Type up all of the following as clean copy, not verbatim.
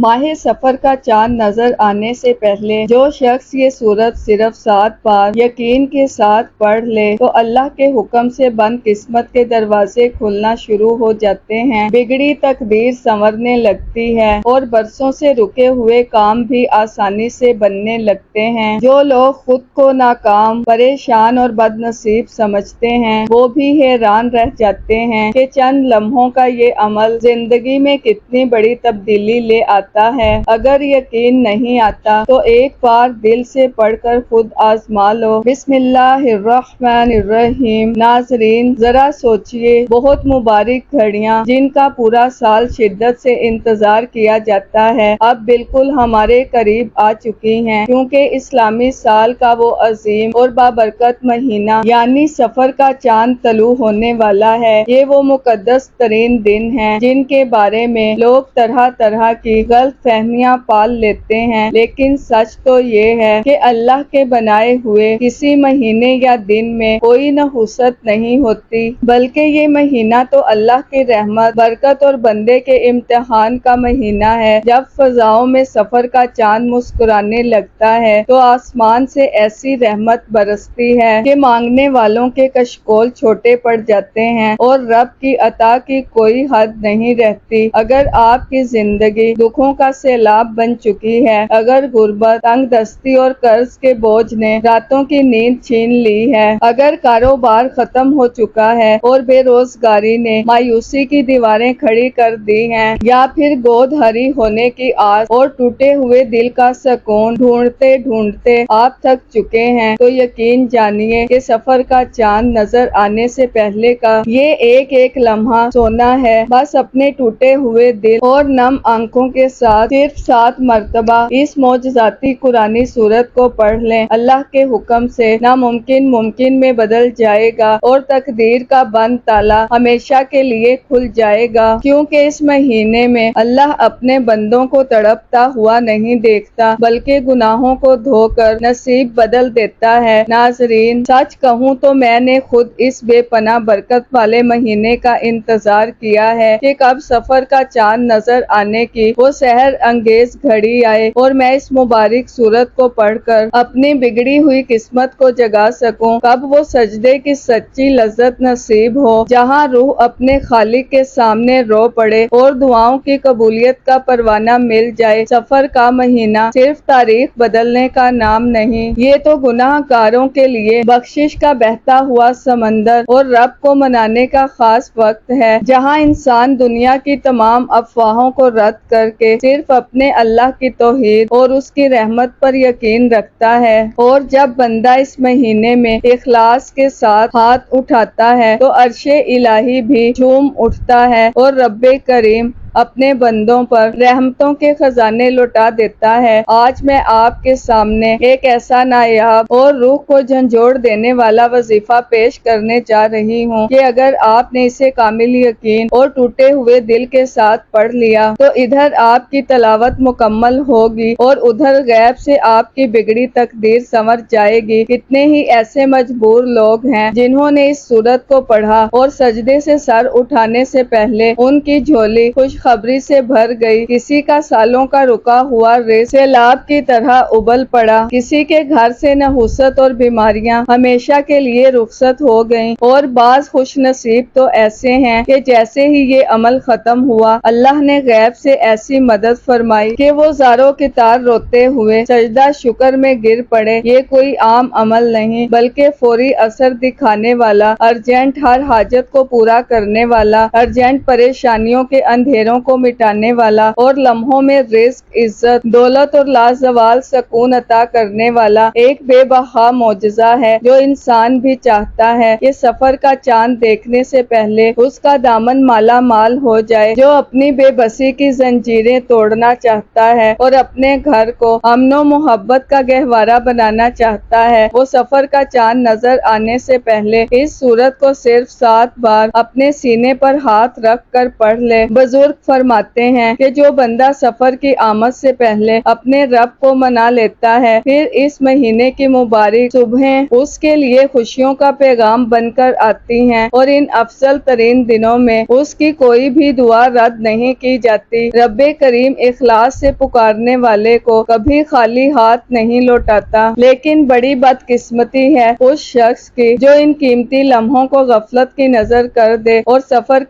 ماہ سفر کا چاند نظر آنے سے پہلے جو شخص یہ سورت صرف 7 بار یقین کے ساتھ پڑھ لے تو اللہ کے حکم سے بند قسمت کے دروازے کھلنا شروع ہو جاتے ہیں، بگڑی تقدیر سنورنے لگتی ہے اور برسوں سے رکے ہوئے کام بھی آسانی سے بننے لگتے ہیں۔ جو لوگ خود کو ناکام، پریشان اور بد نصیب سمجھتے ہیں وہ بھی حیران رہ جاتے ہیں کہ چند لمحوں کا یہ عمل زندگی میں کتنی بڑی تبدیلی لے آتا ہے۔ اگر یقین نہیں آتا تو ایک بار دل سے پڑھ کر خود آزما لو۔ بسم اللہ الرحمن الرحیم۔ ناظرین ذرا سوچئے، بہت مبارک گھڑیاں جن کا پورا سال شدت سے انتظار کیا جاتا ہے اب بالکل ہمارے قریب آ چکی ہیں، کیونکہ اسلامی سال کا وہ عظیم اور بابرکت مہینہ یعنی سفر کا چاند طلوع ہونے والا ہے۔ یہ وہ مقدس ترین دن ہیں جن کے بارے میں لوگ طرح طرح کی غلط فہمیاں پال لیتے ہیں، لیکن سچ تو یہ ہے کہ اللہ کے بنائے ہوئے کسی مہینے یا دن میں کوئی نحوست نہیں ہوتی، بلکہ یہ مہینہ تو اللہ کی رحمت، برکت اور بندے کے امتحان کا مہینہ ہے۔ جب فضاؤں میں سفر کا چاند مسکرانے لگتا ہے تو آسمان سے ایسی رحمت برستی ہے کہ مانگنے والوں کے کشکول چھوٹے پڑ جاتے ہیں اور رب کی عطا کی کوئی حد نہیں رہتی۔ اگر آپ کی زندگی دکھوں کا سیلاب بن چکی ہے، اگر غربت، تنگ دستی اور قرض کے بوجھ نے راتوں کی نیند چھین لی ہے، اگر کاروبار ختم ہو چکا ہے اور بے روزگاری نے مایوسی کی دیواریں کھڑی کر دی ہیں، یا پھر گود ہری ہونے کی آس اور ٹوٹے ہوئے دل کا سکون ڈھونڈتے ڈھونڈتے آپ تھک چکے ہیں، تو یقین جانیے کہ سفر کا چاند نظر آنے سے پہلے کا یہ ایک ایک لمحہ سونا ہے۔ بس اپنے ٹوٹے ہوئے دل اور نم آنکھوں کے ساتھ صرف 7 مرتبہ اس معجزاتی قرآنی سورت کو پڑھ لیں، اللہ کے حکم سے ناممکن ممکن میں بدل جائے گا اور تقدیر کا بند تالا ہمیشہ کے لیے کھل جائے گا، کیونکہ اس مہینے میں اللہ اپنے بندوں کو تڑپتا ہوا نہیں دیکھتا بلکہ گناہوں کو دھو کر نصیب بدل دیتا ہے۔ ناظرین سچ کہوں تو میں نے خود اس بے پناہ برکت والے مہینے کا انتظار کیا ہے کہ کب سفر کا چاند نظر آنے کی وہ سحر انگیز گھڑی آئے اور میں اس مبارک سورت کو پڑھ کر اپنی بگڑی ہوئی قسمت کو جگا سکوں، کب وہ سجدے کی سچی لذت نصیب ہو جہاں روح اپنے خالق کے سامنے رو پڑے اور دعاؤں کی قبولیت کا پروانہ مل جائے۔ سفر کا مہینہ صرف تاریخ بدلنے کا نام نہیں، یہ تو گناہ گاروں کے لیے بخشش کا بہتا ہوا سمندر اور رب کو منانے کا خاص وقت ہے، جہاں انسان دنیا کی تمام افواہوں کو رد کر کے صرف اپنے اللہ کی توحید اور اس کی رحمت پر یقین رکھتا ہے۔ اور جب بندہ اس مہینے میں اخلاص کے ساتھ ہاتھ اٹھاتا ہے تو عرش الہی بھی جھوم اٹھتا ہے اور رب کریم اپنے بندوں پر رحمتوں کے خزانے لوٹا دیتا ہے۔ آج میں آپ کے سامنے ایک ایسا نایاب اور روح کو جھنجھوڑ دینے والا وظیفہ پیش کرنے جا رہی ہوں کہ اگر آپ نے اسے کامل یقین اور ٹوٹے ہوئے دل کے ساتھ پڑھ لیا تو ادھر آپ کی تلاوت مکمل ہوگی اور ادھر غیب سے آپ کی بگڑی تقدیر سنور جائے گی۔ کتنے ہی ایسے مجبور لوگ ہیں جنہوں نے اس سورت کو پڑھا اور سجدے سے سر اٹھانے سے پہلے ان کی جھولی خوشخبری سے بھر گئی، کسی کا سالوں کا رکا ہوا رزق سیلاب کی طرح ابل پڑا، کسی کے گھر سے نحوست اور بیماریاں ہمیشہ کے لیے رخصت ہو گئیں، اور بعض خوش نصیب تو ایسے ہیں کہ جیسے ہی یہ عمل ختم ہوا اللہ نے غیب سے ایسی مدد فرمائی کہ وہ زاروں کی طرح روتے ہوئے سجدہ شکر میں گر پڑے۔ یہ کوئی عام عمل نہیں بلکہ فوری اثر دکھانے والا، ارجنٹ ہر حاجت کو پورا کرنے والا، ارجنٹ پریشانیوں کے اندھیروں کو مٹانے والا اور لمحوں میں رزق، عزت، دولت اور لازوال سکون عطا کرنے والا ایک بے بہا معجزہ ہے جو انسان بھی چاہتا ہے کہ سفر کا چاند دیکھنے سے پہلے اس کا دامن مالا مال ہو جائے، جو اپنی بے بسی کی زنجیریں توڑنا چاہتا ہے اور اپنے گھر کو امن و محبت کا گہوارہ بنانا چاہتا ہے، وہ سفر کا چاند نظر آنے سے پہلے اس سورت کو صرف 7 بار اپنے سینے پر ہاتھ رکھ کر پڑھ لے۔ بزرگ فرماتے ہیں کہ جو بندہ سفر کی آمد سے پہلے اپنے رب کو منا لیتا ہے، پھر اس مہینے کی مبارک صبحیں اس کے لیے خوشیوں کا پیغام بن کر آتی ہیں اور ان افضل ترین دنوں میں اس کی کوئی بھی دعا رد نہیں کی جاتی۔ رب کریم اخلاص سے پکارنے والے کو کبھی خالی ہاتھ نہیں لوٹاتا، لیکن بڑی بدقسمتی ہے اس شخص کی جو ان قیمتی لمحوں کو غفلت کی نظر کر دے اور سفر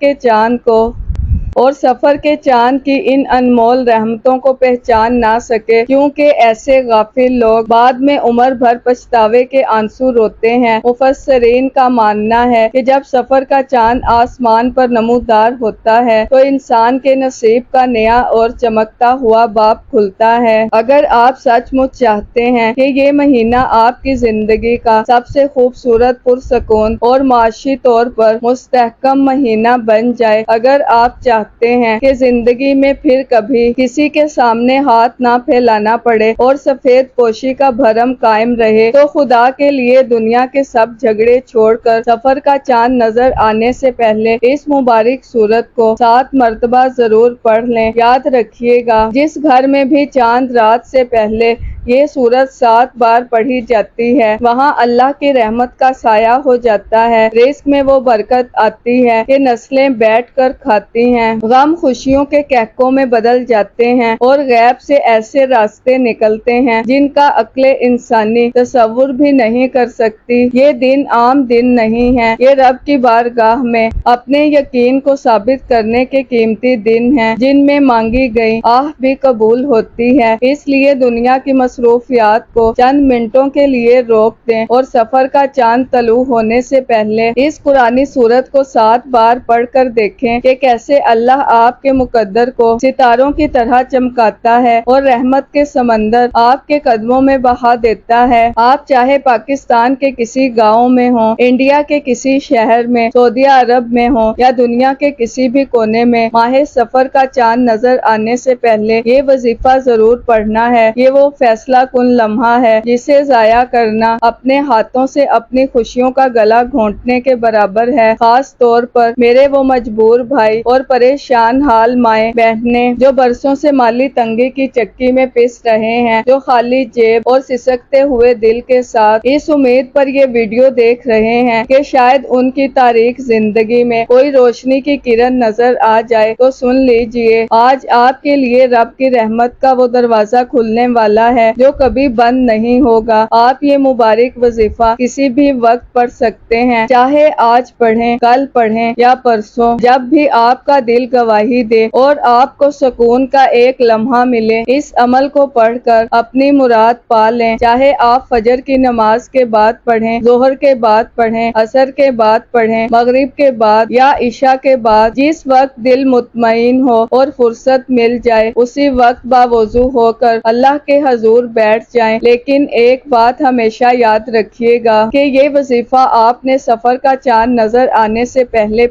کے چاند کی ان انمول رحمتوں کو پہچان نہ سکے، کیونکہ ایسے غافل لوگ بعد میں عمر بھر پچھتاوے کے آنسو روتے ہیں۔ مفسرین کا ماننا ہے کہ جب سفر کا چاند آسمان پر نمودار ہوتا ہے تو انسان کے نصیب کا نیا اور چمکتا ہوا باب کھلتا ہے۔ اگر آپ سچ مچ چاہتے ہیں کہ یہ مہینہ آپ کی زندگی کا سب سے خوبصورت، پرسکون اور معاشی طور پر مستحکم مہینہ بن جائے، اگر آپ چاہتے ہیں کہ زندگی میں پھر کبھی کسی کے سامنے ہاتھ نہ پھیلانا پڑے اور سفید پوشی کا بھرم قائم رہے، تو خدا کے لیے دنیا کے سب جھگڑے چھوڑ کر سفر کا چاند نظر آنے سے پہلے اس مبارک سورت کو 7 مرتبہ ضرور پڑھ لیں۔ یاد رکھیے گا، جس گھر میں بھی چاند رات سے پہلے یہ سورت 7 بار پڑھی جاتی ہے، وہاں اللہ کی رحمت کا سایہ ہو جاتا ہے، رزق میں وہ برکت آتی ہے کہ نسلیں بیٹھ کر کھاتی ہیں، غم خوشیوں کے کہکوں میں بدل جاتے ہیں اور غیب سے ایسے راستے نکلتے ہیں جن کا عقل انسانی تصور بھی نہیں کر سکتی۔ یہ دن عام دن نہیں ہے، یہ رب کی بارگاہ میں اپنے یقین کو ثابت کرنے کے قیمتی دن ہیں، جن میں مانگی گئی آہ بھی قبول ہوتی ہے۔ اس لیے دنیا کی مصروفیات کو چند منٹوں کے لیے روک دیں اور سفر کا چاند طلوع ہونے سے پہلے اس قرآنی سورت کو 7 بار پڑھ کر دیکھیں کہ کیسے اللہ آپ کے مقدر کو ستاروں کی طرح چمکاتا ہے اور رحمت کے سمندر آپ کے قدموں میں بہا دیتا ہے۔ آپ چاہے پاکستان کے کسی گاؤں میں ہوں، انڈیا کے کسی شہر میں، سعودی عرب میں ہوں یا دنیا کے کسی بھی کونے میں، ماہ سفر کا چاند نظر آنے سے پہلے یہ وظیفہ ضرور پڑھنا ہے۔ یہ وہ فیصلہ کن لمحہ ہے جسے ضائع کرنا اپنے ہاتھوں سے اپنی خوشیوں کا گلا گھونٹنے کے برابر ہے۔ خاص طور پر میرے وہ مجبور بھائی اور پریشان حال مائیں بہنیں جو برسوں سے مالی تنگی کی چکی میں پس رہے ہیں، جو خالی جیب اور سسکتے ہوئے دل کے ساتھ اس امید پر یہ ویڈیو دیکھ رہے ہیں کہ شاید ان کی تاریک زندگی میں کوئی روشنی کی کرن نظر آ جائے، تو سن لیجئے، آج آپ کے لیے رب کی رحمت کا وہ دروازہ کھلنے والا ہے جو کبھی بند نہیں ہوگا۔ آپ یہ مبارک وظیفہ کسی بھی وقت پڑھ سکتے ہیں، چاہے آج پڑھیں، کل پڑھیں یا پرسوں، جب بھی آپ کا دل گواہی دے اور آپ کو سکون کا ایک لمحہ ملے، اس عمل کو پڑھ کر اپنی مراد پا لیں۔ چاہے آپ فجر کی نماز کے بعد پڑھیں، ظہر کے بعد پڑھیں، عصر کے بعد پڑھیں، مغرب کے بعد یا عشاء کے بعد، جس وقت دل مطمئن ہو اور فرصت مل جائے، اسی وقت باوضو ہو کر اللہ کے حضور بیٹھ جائیں۔ لیکن ایک بات ہمیشہ یاد رکھیے گا کہ یہ وظیفہ آپ نے سفر کا چاند نظر آنے سے پہلے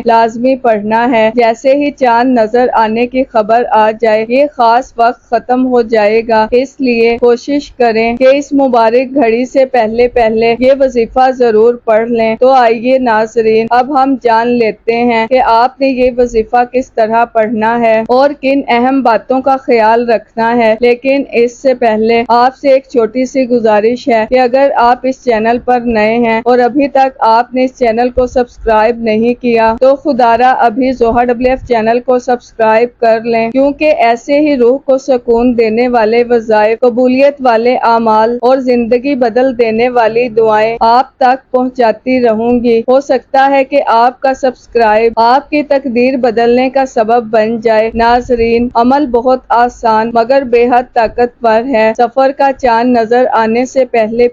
لازمی پڑھنا ہے۔ جیسے ہی چاند نظر آنے کی خبر آ جائے، یہ خاص وقت ختم ہو جائے گا، اس لیے کوشش کریں کہ اس مبارک گھڑی سے پہلے یہ وظیفہ ضرور پڑھ لیں۔ تو آئیے ناظرین، اب ہم جان لیتے ہیں کہ آپ نے یہ وظیفہ کس طرح پڑھنا ہے اور کن اہم باتوں کا خیال رکھنا ہے۔ لیکن اس سے پہلے آپ سے ایک چھوٹی سی گزارش ہے کہ اگر آپ اس چینل پر نئے ہیں اور ابھی تک آپ نے اس چینل کو سبسکرائب نہیں کیا، تو خدارا ابھی زوہا WF چینل کو سبسکرائب کر لیں، کیونکہ ایسے ہی روح کو سکون دینے والے وظائف، قبولیت والے اعمال اور زندگی بدل دینے والی دعائیں آپ تک پہنچاتی رہوں گی۔ ہو سکتا ہے کہ آپ کا سبسکرائب آپ کی تقدیر بدلنے کا سبب بن جائے۔ ناظرین، عمل بہت آسان مگر بے حد طاقتور ہے۔ سفر کا چاند نظر آنے سے پہلے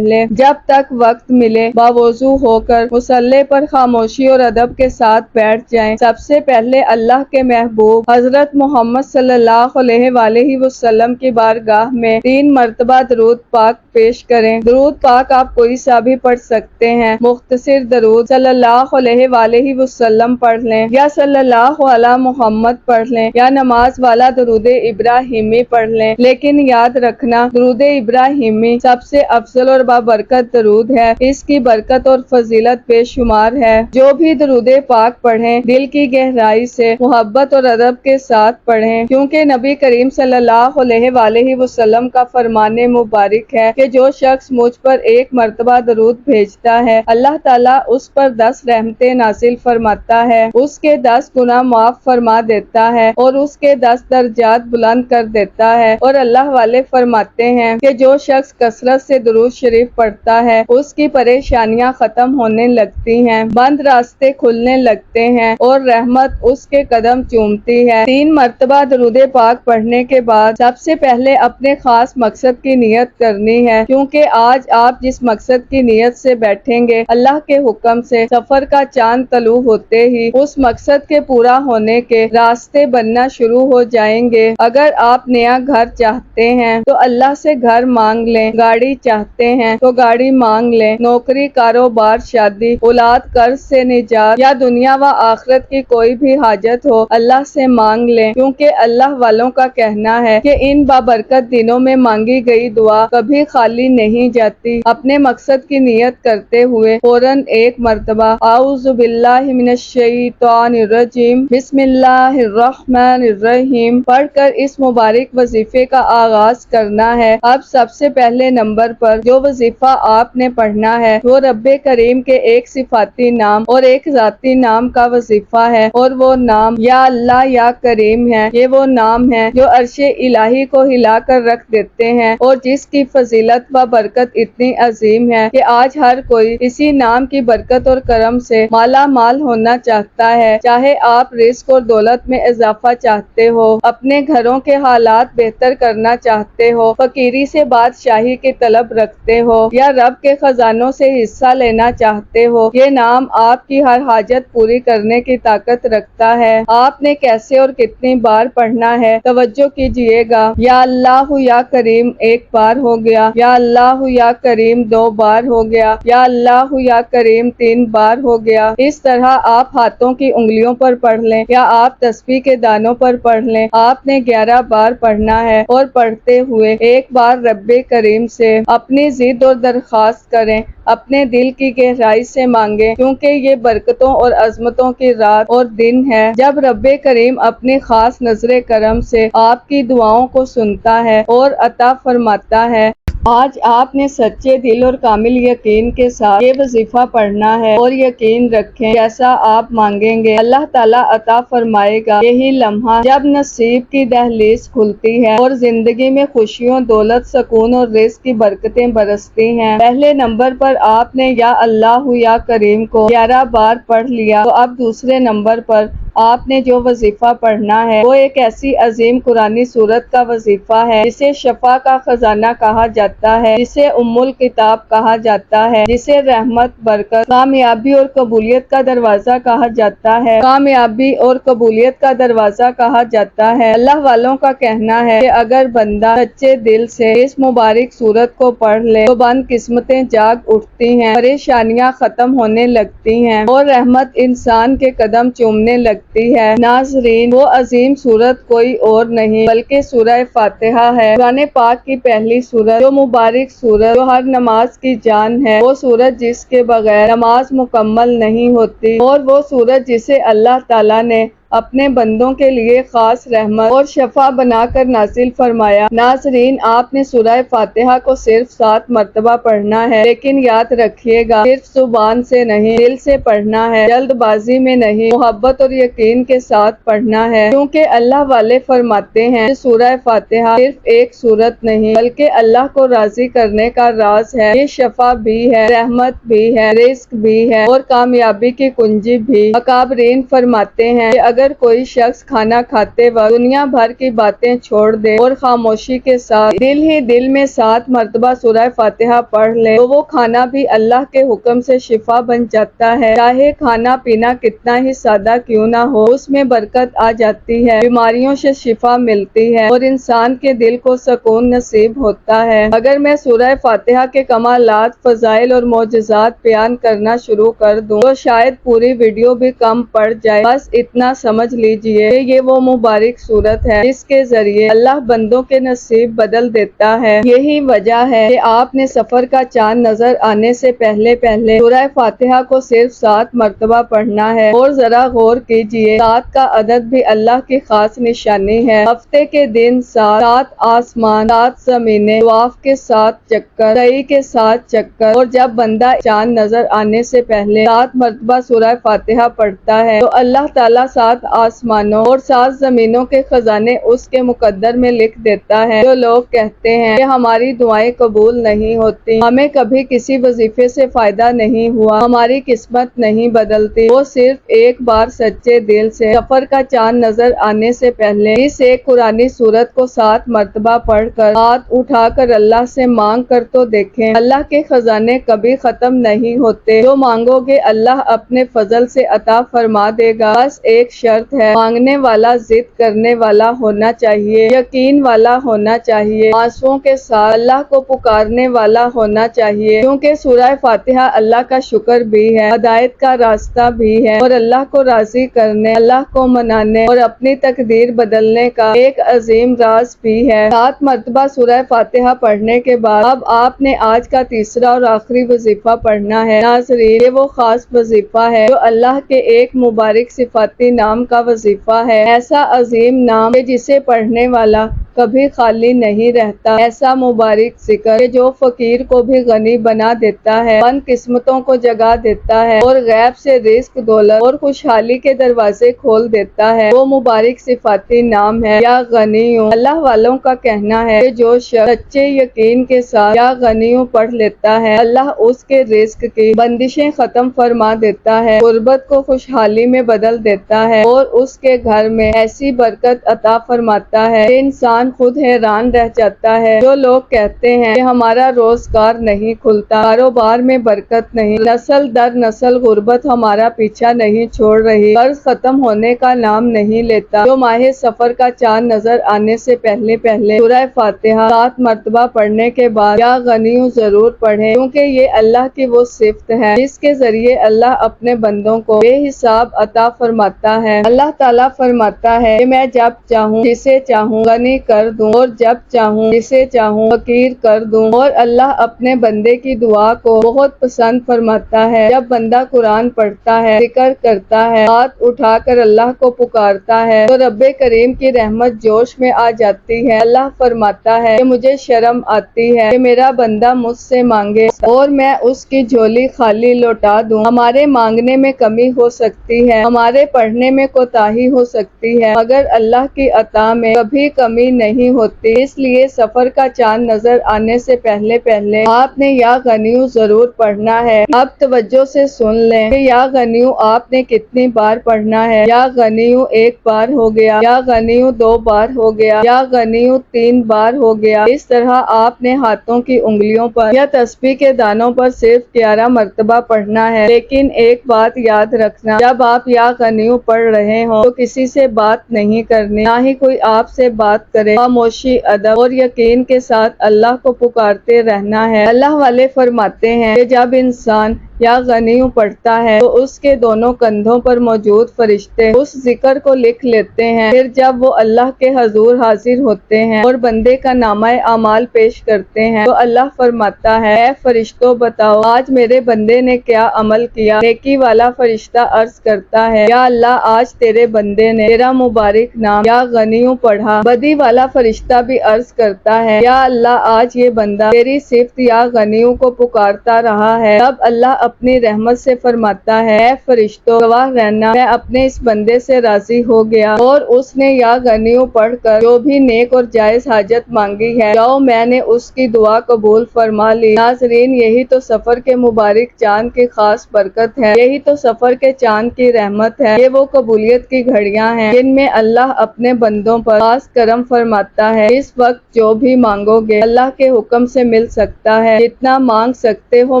جب تک وقت ملے، باوضو ہو کر مصلی پر خاموشی اور ادب کے ساتھ بیٹھ جائیں۔ سب سے پہلے اللہ کے محبوب حضرت محمد صلی اللہ علیہ وآلہ وسلم کی بارگاہ میں 3 مرتبہ درود پاک پیش کریں۔ درود پاک آپ کوئی سا بھی پڑھ سکتے ہیں۔ مختصر درود صلی اللہ علیہ وآلہ وسلم پڑھ لیں یا صلی اللہ علی محمد پڑھ لیں یا نماز والا درود ابراہیمی پڑھ لیں، لیکن یاد رکھنا درود ابراہیمی سب سے افضل اور بابرکت درود ہے۔ اس کی برکت اور فضیلت بے شمار ہے۔ جو بھی درود پاک پڑھیں دل کی گہرائی سے محبت اور ادب کے ساتھ پڑھیں، کیونکہ نبی کریم صلی اللہ علیہ وآلہ وسلم کا فرمان مبارک ہے کہ جو شخص مجھ پر ایک مرتبہ درود بھیجتا ہے اللہ تعالیٰ اس پر 10 رحمتیں نازل فرماتا ہے، اس کے 10 گناہ معاف فرما دیتا ہے اور اس کے 10 درجات بلند کر دیتا ہے۔ اور اللہ والے فرماتے ہیں کہ جو شخص کثرت سے درود شریف پڑھتا ہے اس کی پریشانیاں ختم ہونے لگتی ہیں، بند راستے کھلنے لگتے ہیں اور رحمت اس کے قدم چومتی ہے۔ 3 مرتبہ درود پاک پڑھنے کے بعد سب سے پہلے اپنے خاص مقصد کی نیت کرنی ہے، کیونکہ آج آپ جس مقصد کی نیت سے بیٹھیں گے اللہ کے حکم سے سفر کا چاند طلوع ہوتے ہی اس مقصد کے پورا ہونے کے راستے بننا شروع ہو جائیں گے۔ اگر آپ نیا گھر چاہتے ہیں تو اللہ سے گھر مانگ لیں، گاڑی چاہتے ہیں تو گاڑی مانگ لیں، نوکری، کاروبار، شادی، اولاد، قرض سے نجات یا دنیا و آخرت کی کوئی بھی حاجت ہو اللہ سے مانگ لیں، کیونکہ اللہ والوں کا کہنا ہے کہ ان بابرکت دنوں میں مانگی گئی دعا کبھی خالی نہیں جاتی۔ اپنے مقصد کی نیت کرتے ہوئے فوراً ایک مرتبہ اعوذ باللہ من الشیطان الرجیم بسم اللہ الرحمن الرحیم پڑھ کر اس مبارک وظیفے کا آغاز کرنا ہے۔ اب سب سے پہلے نمبر پر جو وظیفہ آپ نے پڑھنا ہے وہ رب کریم کے ایک صفاتی نام اور ایک ذاتی نام کا وظیفہ ہے، اور وہ نام یا اللہ یا کریم ہے۔ یہ وہ نام ہے جو عرش الہی کو ہلا کر رکھ دیتے ہیں اور جس کی فضیلت و برکت اتنی عظیم ہے کہ آج ہر کوئی اسی نام کی برکت اور کرم سے مالا مال ہونا چاہتا ہے۔ چاہے آپ رزق اور دولت میں اضافہ چاہتے ہو، اپنے گھروں کے حالات بہتر کرنا چاہتے ہو، فقیری سے بادشاہی کی طلب رکھتے ہو یا رب کے خزانوں سے حصہ لینا چاہتے ہو، یہ نام آپ کی ہر حاجت پوری کرنے کی طاقت رکھتا ہے۔ آپ نے کیسے اور کتنی بار پڑھنا ہے توجہ کیجئے گا۔ یا اللہ یا کریم ایک بار ہو گیا، یا اللہ یا کریم 2 بار ہو گیا، یا اللہ یا کریم 3 بار ہو گیا۔ اس طرح آپ ہاتھوں کی انگلیوں پر پڑھ لیں یا آپ تسبیح کے دانوں پر پڑھ لیں، آپ نے 11 بار پڑھنا ہے اور پڑھتے ہوئے ایک بار رب کریم سے اپنی ضد اور درخواست کریں، اپنے دل کی گہرائی سے مانگیں، کیونکہ یہ برکتوں اور عظمتوں کی رات اور دن ہے جب رب کریم اپنی خاص نظر کرم سے آپ کی دعاؤں کو سنتا ہے اور عطا فرماتا ہے۔ آج آپ نے سچے دل اور کامل یقین کے ساتھ یہ وظیفہ پڑھنا ہے اور یقین رکھیں جیسا آپ مانگیں گے اللہ تعالیٰ عطا فرمائے گا۔ یہی لمحہ جب نصیب کی دہلیز کھلتی ہے اور زندگی میں خوشیوں، دولت، سکون اور رزق کی برکتیں برستی ہیں۔ پہلے نمبر پر آپ نے یا اللہ یا کریم کو 11 بار پڑھ لیا، تو اب دوسرے نمبر پر آپ نے جو وظیفہ پڑھنا ہے وہ ایک ایسی عظیم قرآنی سورت کا وظیفہ ہے جسے شفا کا خزانہ کہا جاتا ہے، جسے ام الکتاب کہا جاتا ہے، جسے رحمت، برکت، کامیابی اور قبولیت کا دروازہ کہا جاتا ہے، کامیابی اور قبولیت کا دروازہ کہا جاتا ہے۔ اللہ والوں کا کہنا ہے کہ اگر بندہ سچے دل سے اس مبارک سورت کو پڑھ لے تو بند قسمتیں جاگ اٹھتی ہیں، پریشانیاں ختم ہونے لگتی ہیں اور رحمت انسان کے قدم چومنے لگتی ہے۔ ناظرین، وہ عظیم سورت کوئی اور نہیں بلکہ سورہ فاتحہ ہے، قرآن پاک کی پہلی سورت، جو مبارک سورت جو ہر نماز کی جان ہے، وہ سورت جس کے بغیر نماز مکمل نہیں ہوتی، اور وہ سورت جسے اللہ تعالیٰ نے اپنے بندوں کے لیے خاص رحمت اور شفا بنا کر نازل فرمایا۔ ناظرین، آپ نے سورہ فاتحہ کو صرف 7 مرتبہ پڑھنا ہے، لیکن یاد رکھیے گا صرف زبان سے نہیں، دل سے پڑھنا ہے، جلد بازی میں نہیں، محبت اور یقین کے ساتھ پڑھنا ہے، کیونکہ اللہ والے فرماتے ہیں کہ سورہ فاتحہ صرف ایک سورت نہیں بلکہ اللہ کو راضی کرنے کا راز ہے، یہ شفا بھی ہے، رحمت بھی ہے، رزق بھی ہے اور کامیابی کی کنجی بھی۔ اکابرین فرماتے ہیں کہ اگر اگر کوئی شخص کھانا کھاتے وقت دنیا بھر کی باتیں چھوڑ دے اور خاموشی کے ساتھ دل ہی دل میں 7 مرتبہ سورہ فاتحہ پڑھ لے تو وہ کھانا بھی اللہ کے حکم سے شفا بن جاتا ہے۔ چاہے کھانا پینا کتنا ہی سادہ کیوں نہ ہو، اس میں برکت آ جاتی ہے، بیماریوں سے شفا ملتی ہے اور انسان کے دل کو سکون نصیب ہوتا ہے۔ اگر میں سورہ فاتحہ کے کمالات، فضائل اور معجزات بیان کرنا شروع کر دوں تو شاید پوری ویڈیو بھی کم پڑ جائے۔ بس اتنا سمجھ لیجئے کہ یہ وہ مبارک سورت ہے جس کے ذریعے اللہ بندوں کے نصیب بدل دیتا ہے۔ یہی وجہ ہے کہ آپ نے سفر کا چاند نظر آنے سے پہلے سورہ فاتحہ کو صرف 7 مرتبہ پڑھنا ہے۔ اور ذرا غور کیجئے، 7 کا عدد بھی اللہ کی خاص نشانی ہے۔ ہفتے کے دن 7 آسمان، 7 زمینیں، طواف کے 7 چکر، سعی کے 7 چکر، اور جب بندہ چاند نظر آنے سے پہلے 7 مرتبہ سورہ فاتحہ پڑھتا ہے تو اللہ تعالیٰ 7 آسمانوں اور 7 زمینوں کے خزانے اس کے مقدر میں لکھ دیتا ہے۔ جو لوگ کہتے ہیں کہ ہماری دعائیں قبول نہیں ہوتی، ہمیں کبھی کسی وظیفے سے فائدہ نہیں ہوا، ہماری قسمت نہیں بدلتی، وہ صرف ایک بار سچے دل سے سفر کا چاند نظر آنے سے پہلے اس ایک قرآنی سورت کو 7 مرتبہ پڑھ کر ہاتھ اٹھا کر اللہ سے مانگ کر تو دیکھیں۔ اللہ کے خزانے کبھی ختم نہیں ہوتے، جو مانگو گے اللہ اپنے فضل سے عطا فرما دے گا۔ بس ایک شرط ہے، مانگنے والا ضد کرنے والا ہونا چاہیے، یقین والا ہونا چاہیے، آنسوؤں کے ساتھ اللہ کو پکارنے والا ہونا چاہیے، کیونکہ سورہ فاتحہ اللہ کا شکر بھی ہے، ہدایت کا راستہ بھی ہے اور اللہ کو راضی کرنے، اللہ کو منانے اور اپنی تقدیر بدلنے کا ایک عظیم راز بھی ہے۔ 7 مرتبہ سورہ فاتحہ پڑھنے کے بعد اب آپ نے آج کا تیسرا اور آخری وظیفہ پڑھنا ہے۔ ناظرین، یہ وہ خاص وظیفہ ہے جو اللہ کے ایک مبارک صفاتی نام کا وظیفہ ہے، ایسا عظیم نام کہ جسے پڑھنے والا کبھی خالی نہیں رہتا، ایسا مبارک ذکر کہ جو فقیر کو بھی غنی بنا دیتا ہے، بند قسمتوں کو جگا دیتا ہے اور غیب سے رزق، دولت اور خوشحالی کے دروازے کھول دیتا ہے۔ وہ مبارک صفاتی نام ہے یا غنیوں۔ اللہ والوں کا کہنا ہے کہ جو شخص سچے یقین کے ساتھ یا غنیوں پڑھ لیتا ہے، اللہ اس کے رزق کی بندشیں ختم فرما دیتا ہے، غربت کو خوشحالی میں بدل دیتا ہے اور اس کے گھر میں ایسی برکت عطا فرماتا ہے کہ انسان خود حیران رہ جاتا ہے۔ جو لوگ کہتے ہیں کہ ہمارا روزگار نہیں کھلتا، کاروبار میں برکت نہیں، نسل در نسل غربت ہمارا پیچھا نہیں چھوڑ رہی، قرض ختم ہونے کا نام نہیں لیتا، جو ماہ سفر کا چاند نظر آنے سے پہلے سورہ فاتحہ 7 مرتبہ پڑھنے کے بعد یا غنیوں ضرور پڑھیں، کیونکہ یہ اللہ کی وہ صفت ہے جس کے ذریعے اللہ اپنے بندوں کو بے حساب عطا فرماتا ہے۔ اللہ تعالیٰ فرماتا ہے کہ میں جب چاہوں جسے چاہوں غنی کر دوں اور جب چاہوں جسے چاہوں فقیر کر دوں، اور اللہ اپنے بندے کی دعا کو بہت پسند فرماتا ہے۔ جب بندہ قرآن پڑھتا ہے، ذکر کرتا ہے، ہاتھ اٹھا کر اللہ کو پکارتا ہے تو رب کریم کی رحمت جوش میں آ جاتی ہے۔ اللہ فرماتا ہے کہ مجھے شرم آتی ہے کہ میرا بندہ مجھ سے مانگے اور میں اس کی جھولی خالی لوٹا دوں۔ ہمارے مانگنے میں کمی ہو سکتی ہے، ہمارے پڑھنے میں کوتاہی ہو سکتی ہے، مگر اللہ کی عطا میں کبھی کمی نہیں ہوتی۔ اس لیے سفر کا چاند نظر آنے سے پہلے آپ نے یا غنیوں ضرور پڑھنا ہے۔ اب توجہ سے سن لیں کہ یا غنیوں آپ نے کتنی بار پڑھنا ہے۔ یا غنیوں 1 بار ہو گیا، یا غنیوں 2 بار ہو گیا، یا غنیوں 3 بار ہو گیا۔ اس طرح آپ نے ہاتھوں کی انگلیوں پر یا تسبیح کے دانوں پر صرف 11 مرتبہ پڑھنا ہے۔ لیکن ایک بات یاد رکھنا، جب آپ یا غنیوں پڑھ رہے ہوں تو کسی سے بات نہیں کرنی، نہ ہی کوئی آپ سے بات کرے، خاموشی، ادب اور یقین کے ساتھ اللہ کو پکارتے رہنا ہے۔ اللہ والے فرماتے ہیں کہ جب انسان یا غنیوں پڑھتا ہے تو اس کے دونوں کندھوں پر موجود فرشتے اس ذکر کو لکھ لیتے ہیں۔ پھر جب وہ اللہ کے حضور حاضر ہوتے ہیں اور بندے کا نامہ اعمال پیش کرتے ہیں تو اللہ فرماتا ہے، اے فرشتوں بتاؤ آج میرے بندے نے کیا عمل کیا۔ نیکی والا فرشتہ عرض کرتا ہے، یا اللہ آج تیرے بندے نے تیرا مبارک نام یا غنیوں پڑھا۔ بدی والا فرشتہ بھی عرض کرتا ہے، یا اللہ آج یہ بندہ تیری صفت یا غنیوں کو پکارتا رہا ہے۔ اب اللہ اپنی رحمت سے فرماتا ہے، اے فرشتوں گواہ رہنا، میں اپنے اس بندے سے راضی ہو گیا اور اس نے یا غنیوں پڑھ کر جو بھی نیک اور جائز حاجت مانگی ہے، جاؤ میں نے اس کی دعا قبول فرما لی۔ ناظرین، یہی تو سفر کے مبارک چاند کی خاص برکت ہے، یہی تو سفر کے چاند کی رحمت ہے۔ یہ وہ قبولیت کی گھڑیاں ہیں جن میں اللہ اپنے بندوں پر خاص کرم فرماتا ہے۔ اس وقت جو بھی مانگو گے اللہ کے حکم سے مل سکتا ہے، جتنا مانگ سکتے ہو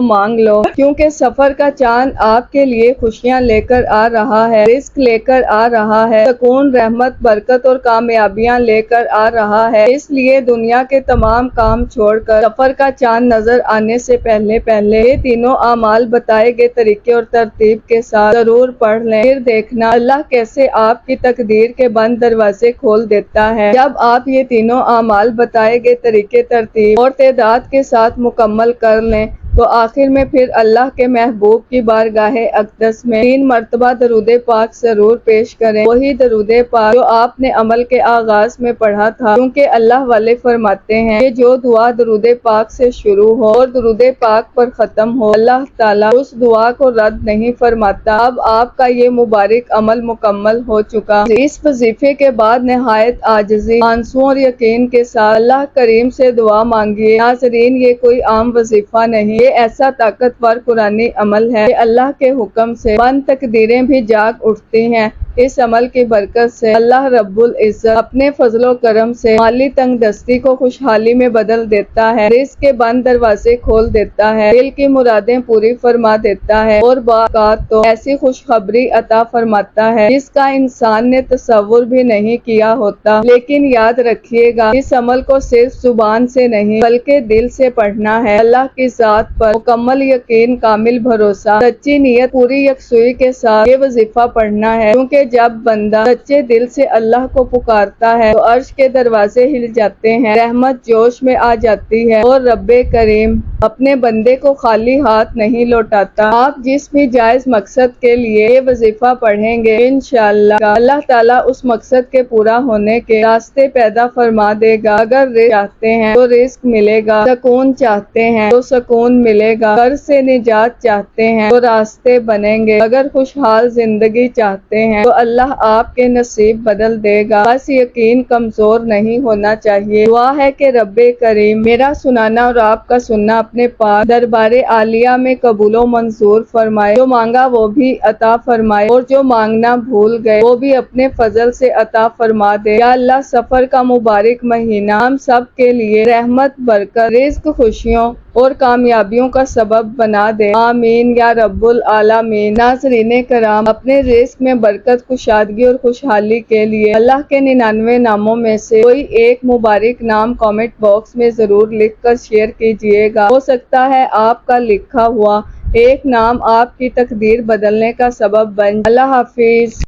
مانگ لو، کیونکہ سفر کا چاند آپ کے لیے خوشیاں لے کر آ رہا ہے، رزق لے کر آ رہا ہے، سکون، رحمت، برکت اور کامیابیاں لے کر آ رہا ہے۔ اس لیے دنیا کے تمام کام چھوڑ کر سفر کا چاند نظر آنے سے پہلے یہ تینوں اعمال بتائے گئے طریقے اور ترتیب کے ساتھ ضرور پڑھ لیں، پھر دیکھنا اللہ کیسے آپ کی تقدیر کے بند دروازے کھول دیتا ہے۔ جب آپ یہ تینوں اعمال بتائے گئے طریقے، ترتیب اور تعداد کے ساتھ مکمل کر لیں تو آخر میں پھر اللہ کے محبوب کی بارگاہ اقدس میں 3 مرتبہ درود پاک ضرور پیش کریں، وہی درود پاک جو آپ نے عمل کے آغاز میں پڑھا تھا، کیونکہ اللہ والے فرماتے ہیں کہ جو دعا درود پاک سے شروع ہو اور درود پاک پر ختم ہو، اللہ تعالیٰ اس دعا کو رد نہیں فرماتا۔ اب آپ کا یہ مبارک عمل مکمل ہو چکا۔ اس وظیفے کے بعد نہایت عاجزی، آنسوؤں اور یقین کے ساتھ اللہ کریم سے دعا مانگیے۔ ناظرین، یہ کوئی عام وظیفہ نہیں، یہ ایسا طاقتور قرآنی عمل ہے کہ اللہ کے حکم سے بند تقدیریں بھی جاگ اٹھتی ہیں۔ اس عمل کی برکت سے اللہ رب العزت اپنے فضل و کرم سے مالی تنگ دستی کو خوشحالی میں بدل دیتا ہے، رزق کے بند دروازے کھول دیتا ہے، دل کی مرادیں پوری فرما دیتا ہے اور بعض اوقات تو ایسی خوشخبری عطا فرماتا ہے جس کا انسان نے تصور بھی نہیں کیا ہوتا۔ لیکن یاد رکھیے گا، اس عمل کو صرف زبان سے نہیں بلکہ دل سے پڑھنا ہے۔ اللہ کی ذات پر مکمل یقین، کامل بھروسہ، سچی نیت، پوری یکسوئی کے ساتھ یہ وظیفہ پڑھنا ہے، کیونکہ جب بندہ سچے دل سے اللہ کو پکارتا ہے تو عرش کے دروازے ہل جاتے ہیں، رحمت جوش میں آ جاتی ہے اور رب کریم اپنے بندے کو خالی ہاتھ نہیں لوٹاتا۔ آپ جس بھی جائز مقصد کے لیے یہ وظیفہ پڑھیں گے، انشاءاللہ اللہ تعالیٰ اس مقصد کے پورا ہونے کے راستے پیدا فرما دے گا۔ اگر رزق چاہتے ہیں تو رزق ملے گا، سکون چاہتے ہیں تو سکون ملے گا، قرض سے نجات چاہتے ہیں تو راستے بنیں گے، اگر خوشحال زندگی چاہتے ہیں تو اللہ آپ کے نصیب بدل دے گا۔ بس یقین کمزور نہیں ہونا چاہیے۔ دعا ہے کہ رب کریم میرا سنانا اور آپ کا سننا اپنے پاک دربار عالیہ میں قبول و منظور فرمائے، جو مانگا وہ بھی عطا فرمائے اور جو مانگنا بھول گئے وہ بھی اپنے فضل سے عطا فرما دے۔ یا اللہ، سفر کا مبارک مہینہ ہم سب کے لیے رحمت، برکت، رزق، خوشیوں اور کامیابیوں کا سبب بنا دے، آمین یا رب العالمین۔ ناظرین کرام، اپنے رزق میں برکت، کشادگی اور خوشحالی کے لیے اللہ کے 99 ناموں میں سے کوئی ایک مبارک نام کامنٹ باکس میں ضرور لکھ کر شیئر کیجئے گا۔ ہو سکتا ہے آپ کا لکھا ہوا ایک نام آپ کی تقدیر بدلنے کا سبب بن جائے۔ اللہ حافظ۔